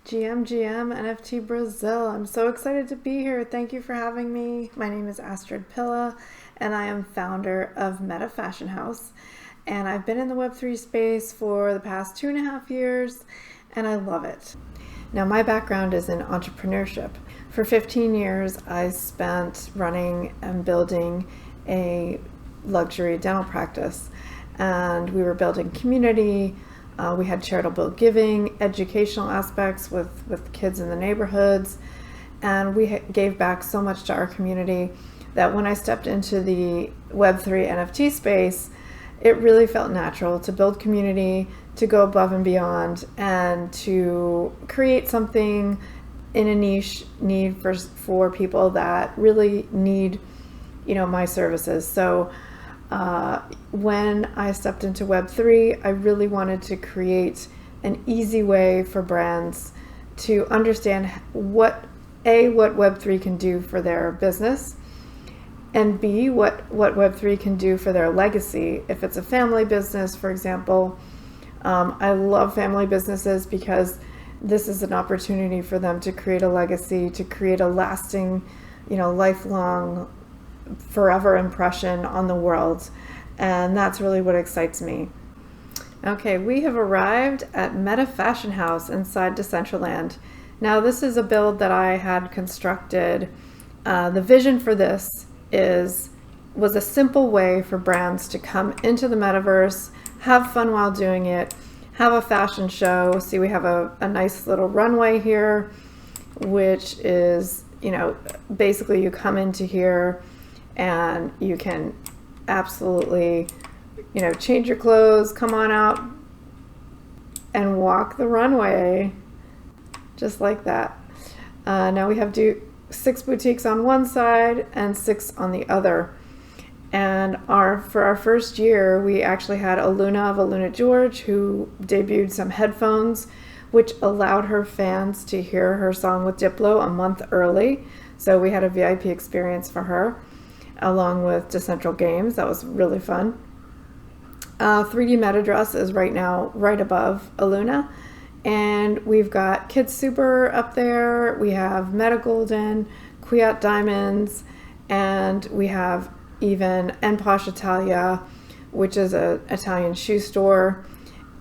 GM NFT Brazil. I'm so excited to be here. Thank you for having me. My name is Astrid Pilla, and I am founder of Meta Fashion House. And I've been in the Web3 space for the past 2.5 years, and I love it. Now, my background is in entrepreneurship. For 15 years, I spent running and building a luxury dental practice, and we were building community. We had charitable giving, educational aspects with kids in the neighborhoods, and we gave back so much to our community that when I stepped into the Web3 NFT space, it really felt natural to build community, to go above and beyond, and to create something in a niche need for people that really need, my services. So when I stepped into Web3, I really wanted to create an easy way for brands to understand what Web3 can do for their business, and B, what Web3 can do for their legacy. If it's a family business, for example, I love family businesses because this is an opportunity for them to create a legacy, to create a lasting, lifelong, forever impression on the world. And that's really what excites me. Okay, we have arrived at Meta Fashion House inside Decentraland. Now, this is a build that I had constructed. The vision for this was a simple way for brands to come into the metaverse, have fun while doing it, have a fashion show. See, we have a nice little runway here, which is, basically you come into here and you can absolutely, change your clothes, come on out and walk the runway just like that. Now we have 6 boutiques on one side and 6 on the other. And for our first year, we actually had Aluna of Aluna George, who debuted some headphones, which allowed her fans to hear her song with Diplo a month early. So we had a VIP experience for her, along with Decentral Games. That was really fun. 3D Metadress is right now right above Aluna. And we've got Kid Super up there. We have Meta Golden, Kwiat Diamonds, and we have even En Posh Italia, which is an Italian shoe store.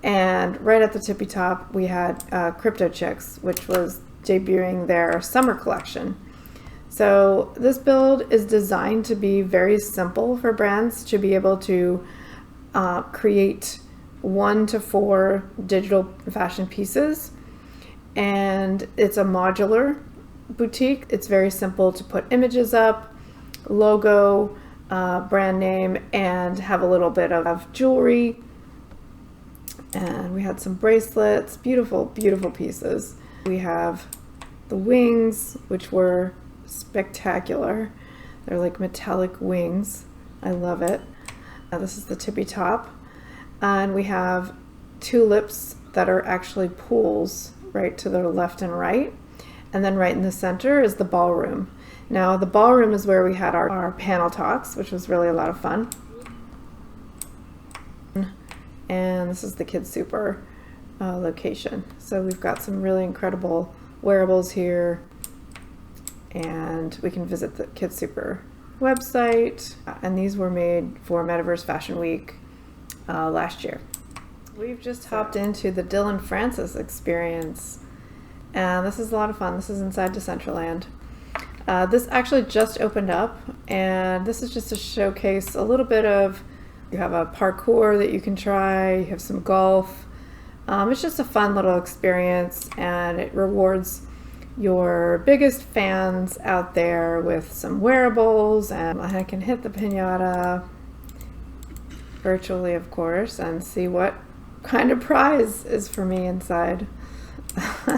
And right at the tippy top, we had Crypto Chicks, which was debuting their summer collection. So this build is designed to be very simple for brands to be able to create 1 to 4 digital fashion pieces. And it's a modular boutique. It's very simple to put images up, logo, brand name, and have a little bit of jewelry. And we had some bracelets, beautiful, beautiful pieces. We have the wings, which were spectacular. They're like metallic wings. I love it. This is the tippy top. And we have tulips that are actually pools right to the left and right. And then right in the center is the ballroom. Now, the ballroom is where we had our panel talks, which was really a lot of fun. And this is the Kid Super location. So we've got some really incredible wearables here. And we can visit the Kid Super website. And these were made for Metaverse Fashion Week last year. We've just hopped into the Dylan Francis experience. And this is a lot of fun. This is inside Decentraland. This actually just opened up, and this is just to showcase a little bit of, you have a parkour that you can try, you have some golf. It's just a fun little experience, and it rewards your biggest fans out there with some wearables, and I can hit the piñata virtually, of course, and see what kind of prize is for me inside.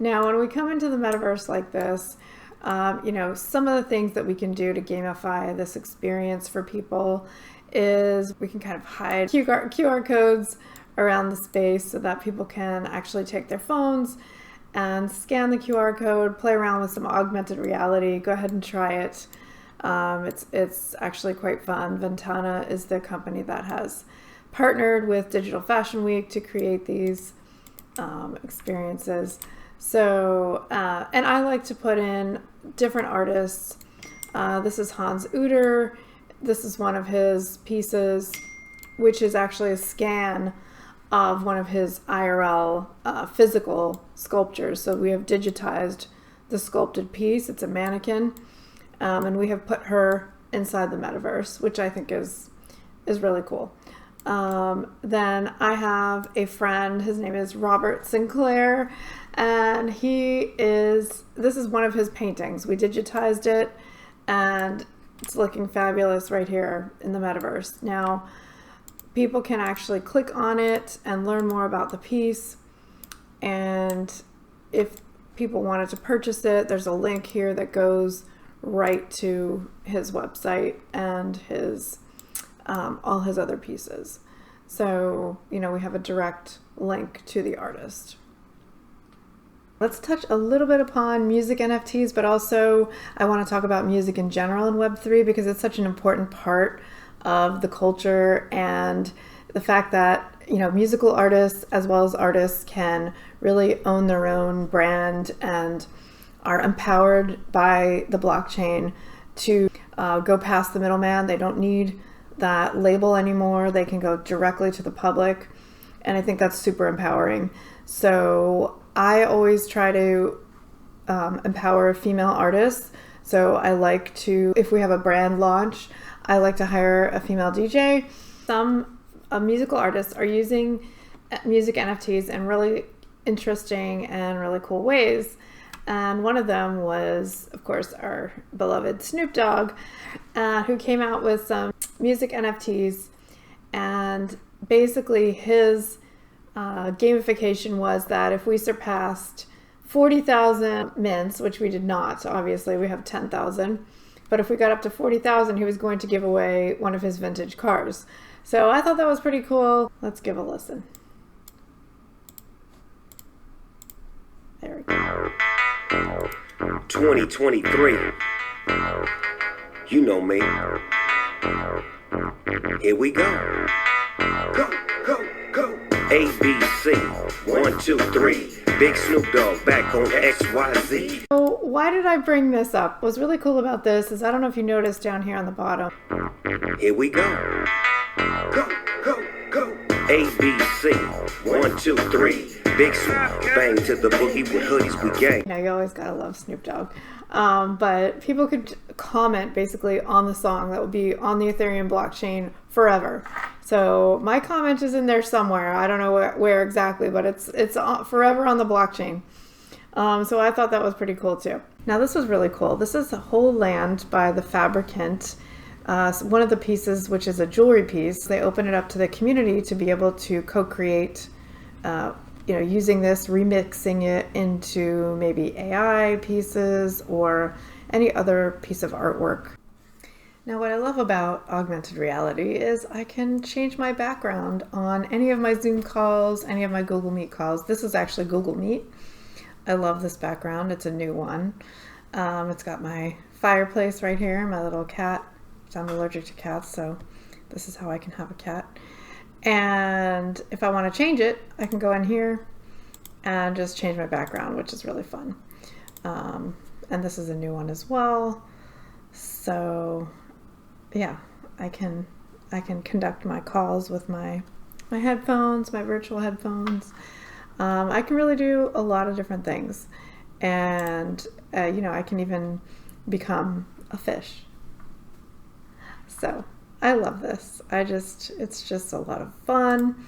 Now, when we come into the metaverse like this, some of the things that we can do to gamify this experience for people is we can kind of hide QR codes around the space so that people can actually take their phones and scan the QR code, play around with some augmented reality. Go ahead and try it. It's actually quite fun. Ventana is the company that has partnered with Digital Fashion Week to create these experiences. So, and I like to put in different artists. This is Hans Uter. This is one of his pieces, which is actually a scan of one of his IRL physical sculptures. So we have digitized the sculpted piece. It's a mannequin, and we have put her inside the metaverse, which I think is really cool. Then I have a friend, his name is Robert Sinclair, and this is one of his paintings. We digitized it, and it's looking fabulous right here in the metaverse. Now, people can actually click on it and learn more about the piece, and if people wanted to purchase it, there's a link here that goes right to his website and his all his other pieces. So, we have a direct link to the artist. Let's touch a little bit upon music NFTs, but also I want to talk about music in general in Web3 because it's such an important part of the culture, and the fact that, musical artists as well as artists can really own their own brand and are empowered by the blockchain to go past the middleman. They don't need that label anymore. They can go directly to the public, and I think that's super empowering. So I always try to empower female artists. So I like to, if we have a brand launch, I like to hire a female DJ. Some musical artists are using music NFTs in really interesting and really cool ways. And one of them was, of course, our beloved Snoop Dogg, who came out with some music NFTs. And basically his gamification was that if we surpassed 40,000 mints, which we did not, obviously we have 10,000, but if we got up to 40,000, he was going to give away one of his vintage cars. So I thought that was pretty cool. Let's give a listen. There we go. 2023. You know me. Here we go. Go, go, go. ABC. 1, 2, 3. Big Snoop Dogg back on XYZ. So why did I bring this up? What's really cool about this is, I don't know if you noticed down here on the bottom. Here we go. Go, go, go. ABC. 1, 2, 3. Big Snoop, bang to the boogie with hoodies we gang. You always gotta love Snoop Dogg. But people could comment basically on the song that would be on the Ethereum blockchain forever. So my comment is in there somewhere. I don't know where exactly, but it's forever on the blockchain. So I thought that was pretty cool too. Now this was really cool. This is a whole land by the Fabricant. One of the pieces, which is a jewelry piece, they open it up to the community to be able to co-create, using this, remixing it into maybe AI pieces or any other piece of artwork. Now what I love about augmented reality is I can change my background on any of my Zoom calls, any of my Google Meet calls. This is actually Google Meet. I love this background. It's a new one. It's got my fireplace right here, my little cat. I'm allergic to cats, so this is how I can have a cat. And if I want to change it, I can go in here and just change my background, which is really fun. And this is a new one as well. So yeah, I can conduct my calls with my headphones, my virtual headphones. I can really do a lot of different things. And I can even become a fish. So I love this. It's just a lot of fun.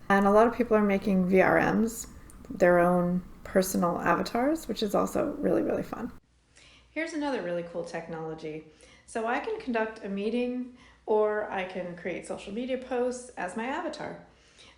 And a lot of people are making VRMs, their own personal avatars, which is also really, really fun. Here's another really cool technology. So I can conduct a meeting, or I can create social media posts as my avatar.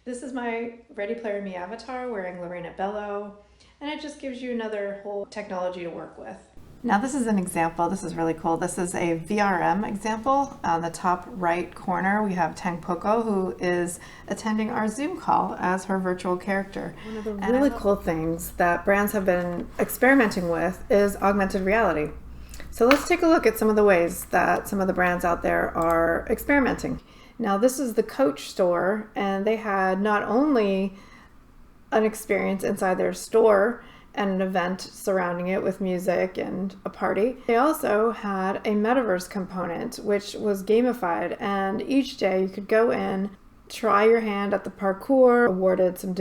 This is my Ready Player Me avatar wearing Lorena Bello, and it just gives you another whole technology to work with. Now this is an example. This is really cool. This is a VRM example. On the top right corner, we have Tang Poco, who is attending our Zoom call as her virtual character. One of the really cool things that brands have been experimenting with is augmented reality. So let's take a look at some of the ways that some of the brands out there are experimenting. Now, this is the Coach store, and they had not only an experience inside their store and an event surrounding it with music and a party, they also had a Metaverse component, which was gamified, and each day you could go in, try your hand at the parkour, awarded some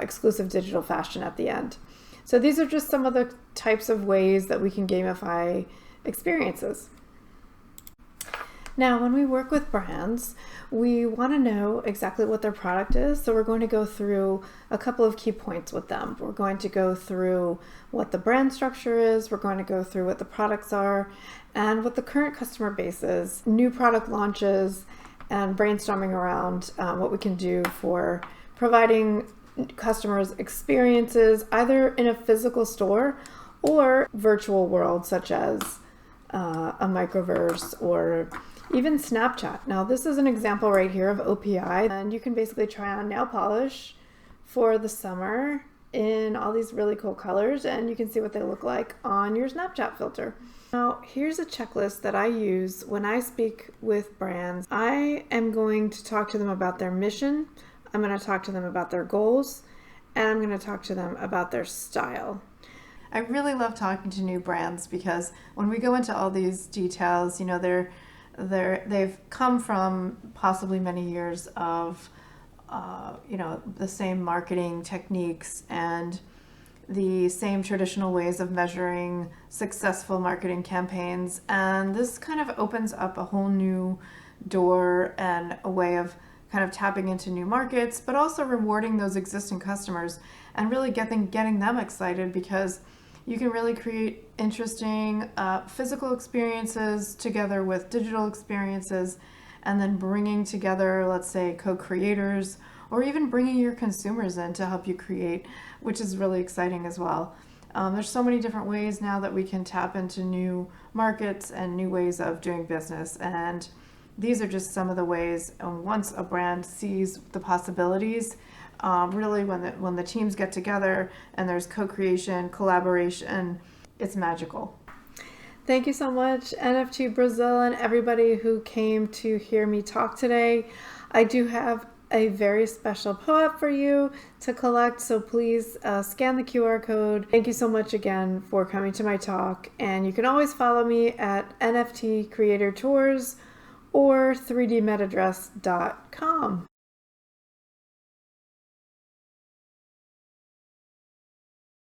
exclusive digital fashion at the end. So these are just some of the types of ways that we can gamify experiences. Now, when we work with brands, we want to know exactly what their product is. So we're going to go through a couple of key points with them. We're going to go through what the brand structure is. We're going to go through what the products are and what the current customer base is, new product launches, and brainstorming around what we can do for providing customers experiences either in a physical store or virtual world, such as a microverse or even Snapchat. Now, this is an example right here of OPI, and you can basically try on nail polish for the summer in all these really cool colors, and you can see what they look like on your Snapchat filter. Now, here's a checklist that I use when I speak with brands. I am going to talk to them about their mission, I'm going to talk to them about their goals, and I'm going to talk to them about their style. I really love talking to new brands because when we go into all these details, you know, they've come from possibly many years of, the same marketing techniques and the same traditional ways of measuring successful marketing campaigns. And this kind of opens up a whole new door and a way of kind of tapping into new markets, but also rewarding those existing customers and really getting them excited, because you can really create interesting physical experiences together with digital experiences, and then bringing together, let's say, co-creators, or even bringing your consumers in to help you create, which is really exciting as well. There's so many different ways now that we can tap into new markets and new ways of doing business, and these are just some of the ways. Once a brand sees the possibilities, really when the teams get together and there's co-creation, collaboration, it's magical. Thank you so much, NFT Brazil, and everybody who came to hear me talk today. I do have a very special POAP for you to collect, so please scan the QR code. Thank you so much again for coming to my talk, and you can always follow me at NFT Creator Tours or 3dmetadress.com.